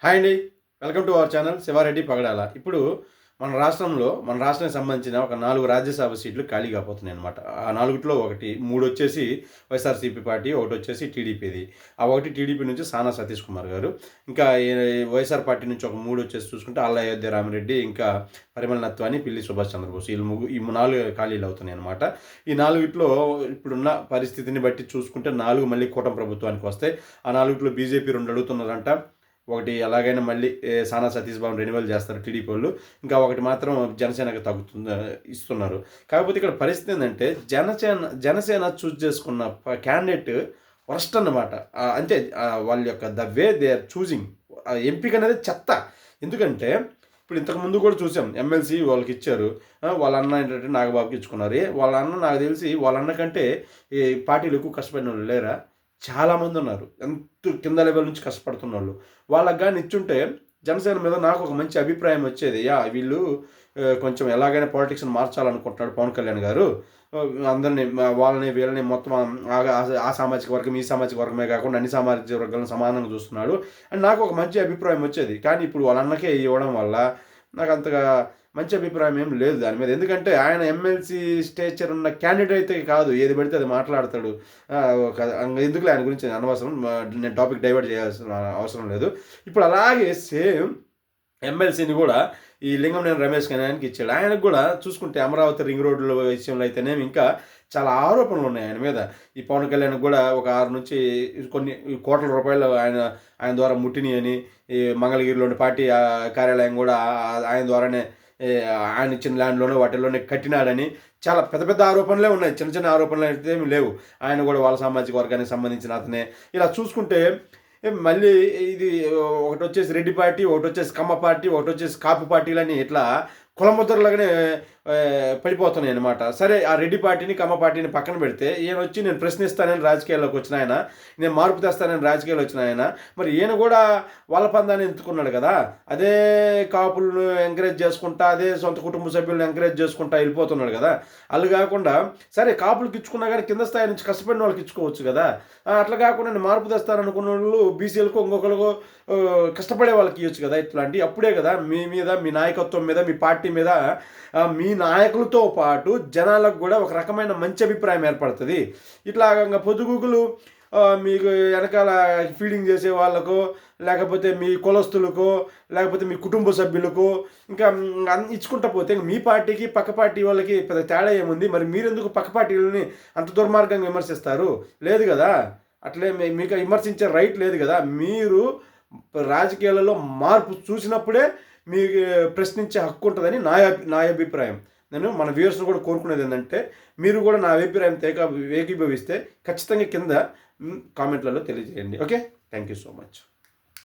Hi అండి. Welcome to our channel Shiva Reddy Pagadala. ఇప్పుడు మన రాష్ట్రానికి సంబంధించిన ఒక 4 రాజ్యసభ సీట్లు ఖాళీ కాబోతున్నాయి అనమాట. ఆ 4లో 3 వచ్చేసి వైఎస్ఆర్‌సీపీ పార్టీ, ఒకటొచ్చేసి టీడీపీది. ఆ ఒకటి టీడీపీ నుంచి సానా సతీష్ కుమార్ గారు. ఇంకా వైఎస్ఆర్ పార్టీ నుంచి ఒక 3 వచ్చేసి చూసుకుంటే ఆళ్ళ అయోధ్య రామిరెడ్డి, ఇంకా పరిమళ నత్వాని, పిల్లి సుభాష్ చంద్రబోస్. ఈ 4 ఖాళీలు అవుతున్నాయి అనమాట. ఈ 4లో ఇప్పుడున్న పరిస్థితిని బట్టి చూసుకుంటే 4 మళ్ళీ కూటమి ప్రభుత్వానికి వస్తాయి. ఆ 4లో బీజేపీ 2 అడుగుతున్నారంట. ఒకటి ఎలాగైనా మళ్ళీ సానా సతీష్ బాబుని రెన్యువల్ చేస్తారు టీడీపీ వాళ్ళు. ఇంకా ఒకటి మాత్రం జనసేనకి ఇస్తున్నారు. కాకపోతే ఇక్కడ పరిస్థితి ఏంటంటే జనసేన చూజ్ చేసుకున్న క్యాండిడేట్ వరస్ట్ అన్నమాట. అంటే వాళ్ళ యొక్క the way they are choosing ఎంపిక అనేది చెత్త. ఎందుకంటే ఇప్పుడు ఇంతకు ముందు కూడా చూసాం, ఎమ్మెల్సీ వాళ్ళకి ఇచ్చారు. వాళ్ళ అన్న ఏంటంటే నాగబాబుకి ఇచ్చుకున్నారు. వాళ్ళ అన్న నాకు తెలిసి వాళ్ళ అన్న కంటే ఈ పార్టీలు ఎక్కువ కష్టపడిన వాళ్ళు లేరా? చాలామంది ఉన్నారు, ఎంత కింద లెవెల్ నుంచి కష్టపడుతున్న వాళ్ళు. వాళ్ళకి కానీ ఇచ్చుంటే జనసేన మీద నాకు ఒక మంచి అభిప్రాయం వచ్చేది. వీళ్ళు కొంచెం ఎలాగైనా పాలిటిక్స్ని మార్చాలనుకుంటున్నాడు పవన్ కళ్యాణ్ గారు. అందరినీ వాళ్ళని వీళ్ళని మొత్తం ఆ సామాజిక వర్గం ఈ సామాజిక వర్గమే కాకుండా అన్ని సామాజిక వర్గాలను సమానంగా చూస్తున్నాడు అని నాకు ఒక మంచి అభిప్రాయం వచ్చేది. కానీ ఇప్పుడు వాళ్ళ అన్నకే ఇవ్వడం వల్ల నాకు అంతగా మంచి అభిప్రాయం ఏం లేదు దాని మీద. ఎందుకంటే ఆయన ఎమ్మెల్సీ స్టేచర్ ఉన్న క్యాండిడేట్ అయితే కాదు, ఏది పడితే అది మాట్లాడతాడు. ఎందుకులే ఆయన గురించి అనవసరం, నేను టాపిక్ డైవర్ట్ చేయాల్సిన అవసరం లేదు. ఇప్పుడు అలాగే సేమ్ ఎమ్మెల్సీని కూడా ఈ లింగంనేని రమేష్ కళ్యాణ్కి ఇచ్చాడు. ఆయనకు కూడా చూసుకుంటే అమరావతి రింగ్ రోడ్ల విషయంలో అయితేనేమి ఇంకా చాలా ఆరోపణలు ఉన్నాయి ఆయన మీద. ఈ పవన్ కళ్యాణ్ కూడా ఒక 6 నుంచి కొన్ని కోట్ల రూపాయలు ఆయన ద్వారా ముట్టిని అని, ఈ మంగళగిరిలోని పార్టీ కార్యాలయం కూడా ఆయన ద్వారానే ఆయన ఇచ్చిన ల్యాండ్లోనే వాటిల్లోనే కట్టినాడని చాలా పెద్ద పెద్ద ఆరోపణలే ఉన్నాయి. చిన్న చిన్న ఆరోపణలు అయితే ఏమి లేవు. ఆయన కూడా వాళ్ళ సామాజిక వర్గానికి సంబంధించిన అతనే. ఇలా చూసుకుంటే మళ్ళీ ఇది ఒకటి వచ్చేసి రెడ్డి పార్టీ, ఒకటి వచ్చేసి కమ్మ పార్టీ, ఒకటి వచ్చేసి కాపు పార్టీలని ఇట్లా కులముద్రలాగానే పడిపోతున్నాయి అనమాట. సరే, ఆ రెడ్డి పార్టీని కమ్మ పార్టీని పక్కన పెడితే ఈయన వచ్చి నేను ప్రశ్నిస్తానని రాజకీయాల్లోకి వచ్చిన ఆయన, నేను మార్పు తెస్తానని రాజకీయాలు వచ్చిన ఆయన, మరి ఈయన కూడా వాళ్ళ పందాన్ని ఎంచుకున్నాడు కదా. అదే కాపులను ఎంకరేజ్ చేసుకుంటా, అదే సొంత కుటుంబ సభ్యులను ఎంకరేజ్ చేసుకుంటా వెళ్ళిపోతున్నాడు కదా. వాళ్ళు కాకుండా సరే కాపులకు ఇచ్చుకున్నా కానీ కింద స్థాయి నుంచి కష్టపడిన వాళ్ళకి ఇచ్చుకోవచ్చు కదా. అట్లా కాకుండా నేను మార్పు తెస్తాననుకున్న వాళ్ళు బీసీలకు ఇంకొకరికి కష్టపడే వాళ్ళకి ఇవ్వచ్చు కదా. ఇట్లాంటి అప్పుడే కదా మీ మీద, మీ నాయకత్వం మీద, మీ పార్టీ మీద, మీ నాయకులతో పాటు జనాలకు కూడా ఒక రకమైన మంచి అభిప్రాయం ఏర్పడుతుంది. ఇట్లా పొదుగుకులు మీకు వెనకాల ఫీడింగ్ చేసే వాళ్ళకో, లేకపోతే మీ కులస్తులకో, లేకపోతే మీ కుటుంబ సభ్యులకో ఇంకా ఇచ్చుకుంటా పోతే మీ పార్టీకి పక్క పార్టీ వాళ్ళకి పెద్ద తేడా ఏముంది? మరి మీరెందుకు పక్క పార్టీలని అంత దుర్మార్గంగా విమర్శిస్తారు? లేదు కదా. అట్లే మీకు విమర్శించే రైట్ లేదు కదా. మీరు రాజకీయాలలో మార్పు చూసినప్పుడే మీకు ప్రశ్నించే హక్కు ఉంటుందని నా అభిప్రాయం. నేను మన వ్యూవర్స్ని కూడా కోరుకునేది ఏంటంటే మీరు కూడా నా అభిప్రాయం ఏకీభవిస్తే ఖచ్చితంగా కింద కామెంట్లలో తెలియజేయండి. Okay, thank you so much.